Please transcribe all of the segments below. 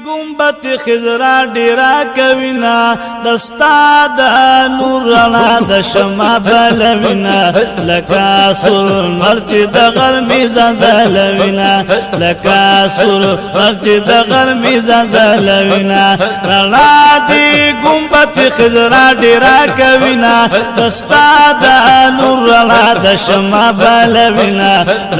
گنبت خضرا ډیرا کوینا دستا د نور رڼا د شمع بلوینا لکا سر مرچ د غرمی زلوینا لکا سر مرچ د غرمی زلوینا رڼا دی گنبت خضرا ډیرا کوینا دستا د نور رڼا د شمع بلوینا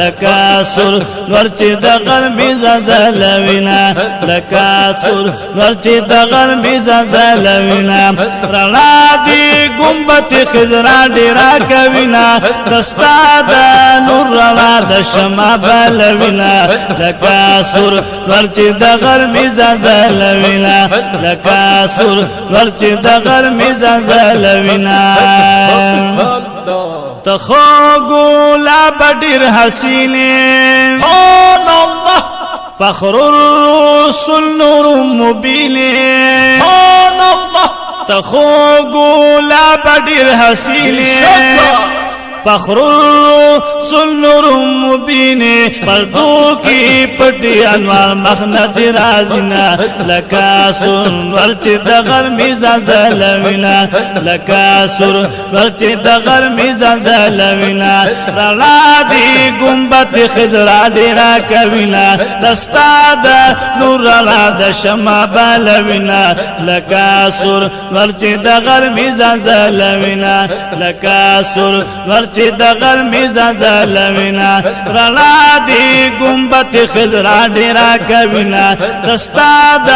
لکا سر مرچ د غرمی زلوینا لکا سر ورچ دغر میزا زلوینا رڼا دی گنبت خضرا ډیرا کوینا دستا د نور رڼا د شمع بلوینا لکا سر ورچ دغر میزا زلوینا لکا سر ورچ دغر میزا زلوینا تخو ګولا بډیر حسینه فخر الرسل نور مبین تخو ګولا بډیر حسین فخر الرسل نور مبین پردو کی پټي انوار مخند رازنا لکا سن ورچ دغر میزا زلوینا لکا سر ورچ دغر میزا زلوینا رڼا دی گنبت خضرا ډیرا کوینا دستا د نور رڼا د شمع بلوینا لکا سر ورچ دغر میزا زلوینا لکا سر ورچ دغر میزا زلوینا رڼا دی گنبت خضرا ډیرا کوینا دستا د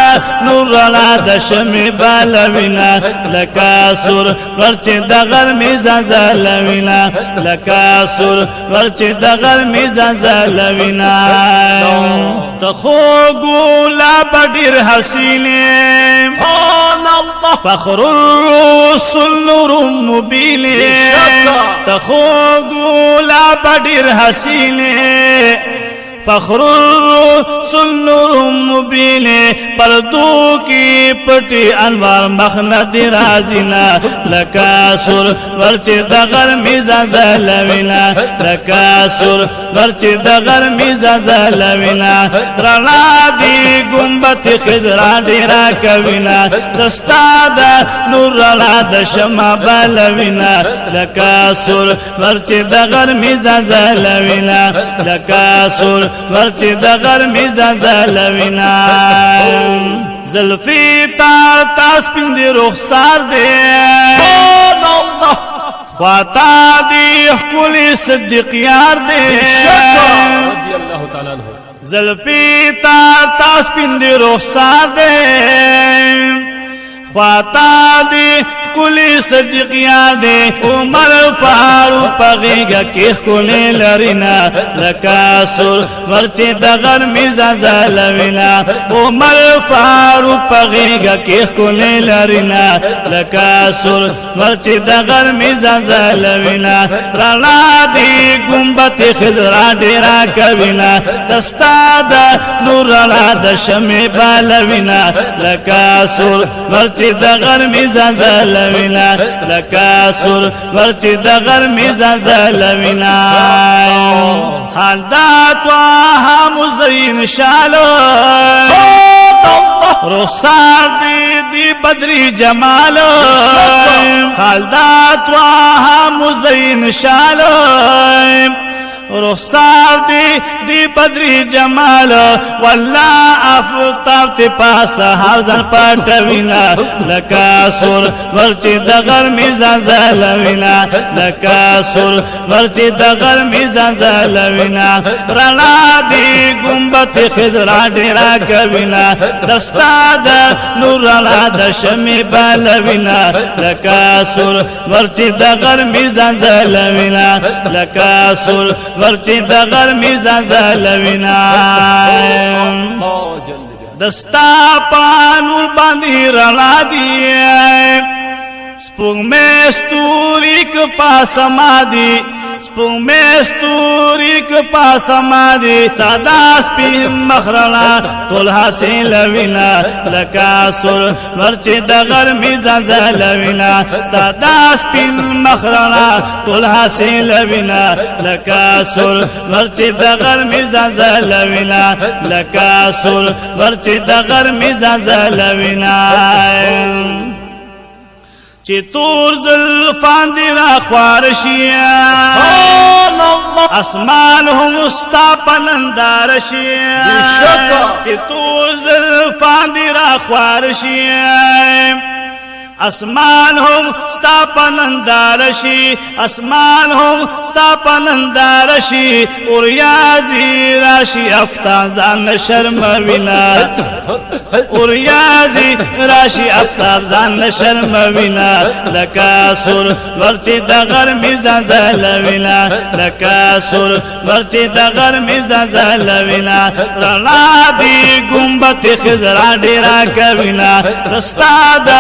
نور رڼا د شمع بلوینا لکا سر ورچ دغر میزا زلوینا لکا سر ورچ دغر میزا زلوینا تخو ګولا بډیر حسینه فخر الرسل نور مبین تخو ګولا بډیر حسینه فخر الرسل نور مبین پردو کی پټي انوار مخند رازینا لکا سر ورچ دغر میزا زلوینا لکا سر ورچ دغر میزا زلوینا رڼا دی گنبت خضرا ډیرا کوینا دستا د نور رڼا د شمع بلوینا لکا سر ورچ دغر میزا زلوینا لکا سر ورچ دغر میزا زلوینا زلفی تا سپین دی رخسار دی خواتا دی خکولی صدیق یار دی زلفی تا سپین دی رخسار دی خواتا دی کلی صدیق یاد عمر فاروق پغیگا کیخ کلی لرینا لکا سر ورچ دغر میزا زلوینا عمر فاروق پغیگا کیخ کلی لرینا لکا سر ورچ دغر میزا زلوینا رڼا دی گنبت خضرا ډیرا کوینا دستا د نور رڼا د شمع بلوینا لکا سر ورچ دغر میزا زلوینا لکا سر ورچ دغر میزا زلوینا حال دا توها مزین شالو رخسار دی بدری جمالو حال دا توها مزین شالو رخسار دی بدری جمال والله افتاب تی پاس حوزن پټوینا لکا سر ورچ دغر میزا زلوینا لکا سر ورچ دغر میزا زلوینا رڼا دی گنبت خضرا ډیرا کوینا دستا د نور رڼا د شمع بلوینا لکا سر ورچ دغر میزا زلوینا لکا سر ورچ دغر میزا زلوینا دستا پانور باندې رڼا دی سپوږمۍ ستوري ک پاسما دی سپوږمۍ ستوري که پاسما دي تا دا سپین مخرنا ټول حاصل وینا لکه سور ورچې د غرمې زلزل وینا ستا دا سپین مخرنا ټول حاصل وینا لکه سور ورچې د غرمې زلزل وینا لکه سور ورچې د غرمې زلزل وینا چې تور زلفان دي را خوار شي اسمان هم ستا پنندار شي چې تور زلفان دي را خوار شي اسمان هم ستا پنندار شي اسمان هم ستا پنندار شي اوریازي راشي افتان ځان شرم وینا اوریازي راشي افتاب ځان شرم وینا لکه سور ورچې د غرمې زلزل وینا لکه سور ورچې د غرمې زلزل وینا رڼا دي ګمبت خضرا ډېره کوینا رستا د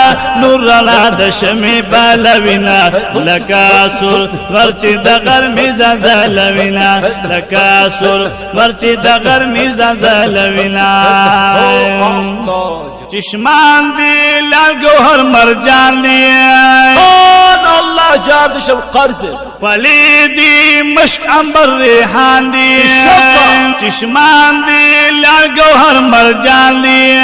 نور رڼا د شمې بال وینا لکه سور ورچې د غرمې زلزل وینا لکه سور ورچې د غرمې زلزل وینا چشمان دی لال گوهر مرجان دی الله جار دشم قرض خلی دی مشک عنبر ریحان دی چشمان دی لال گوهر مرجان دی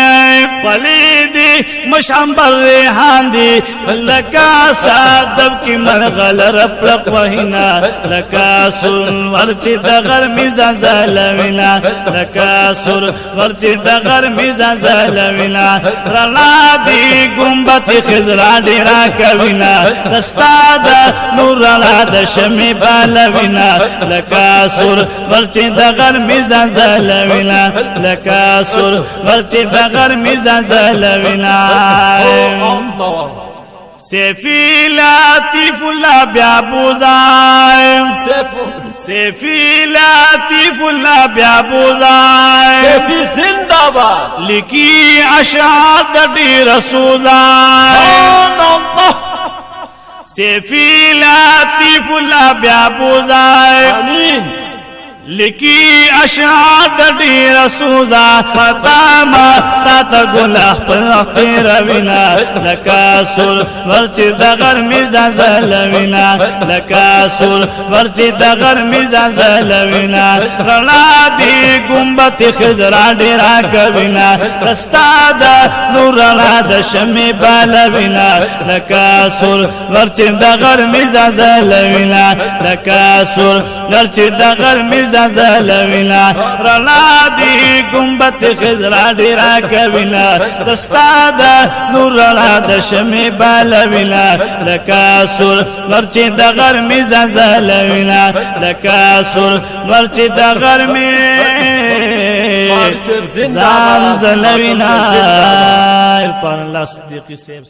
خلی دی مشک عنبر ریحان دی لکا صادب کی مرغل رپلق وحینا لکا سور ورچی د غرمی زلزل وینا لکا سور ورچی د غرمی زلزل وینا رلا دی گمبت خضرا ډیرا کوینا دستا د نور رلا د شمی بال وینا لکا سور ورچی د غرمی زلزل وینا لکا سور ورچی د غرمی زلزل وینا سیفی لطیف اللہ بیابوزائے سیفی لطیف اللہ بیابوزائے سیفی زندہ باد لکی اشعاد ڈیر سوزائے سیفی لطیف اللہ بیابوزائے آمین لکی اشعاد ډیر سوزا پداما تا تا گناہ پر روینا لکا سور ورچی د غرمی زلزل وینا لکا سور ورچی د غرمی زلزل وینا رڼا دی گنبت خضرا ډیرا کوینا رستا د نور رڼا د شمې بال وینا لکا سور ورچی د غرمی زلزل وینا لکا سور ورچی د غرمی زلزل وینا رڼا دی گنبت خضرا ډیرا کوینا دستا د نور رڼا د شمې بال وینا لکه سور ورچې د غرمې زلزل وینا لکه سور ورچې د غرمې زلزل وینا عرفان الله صدیقی صاحب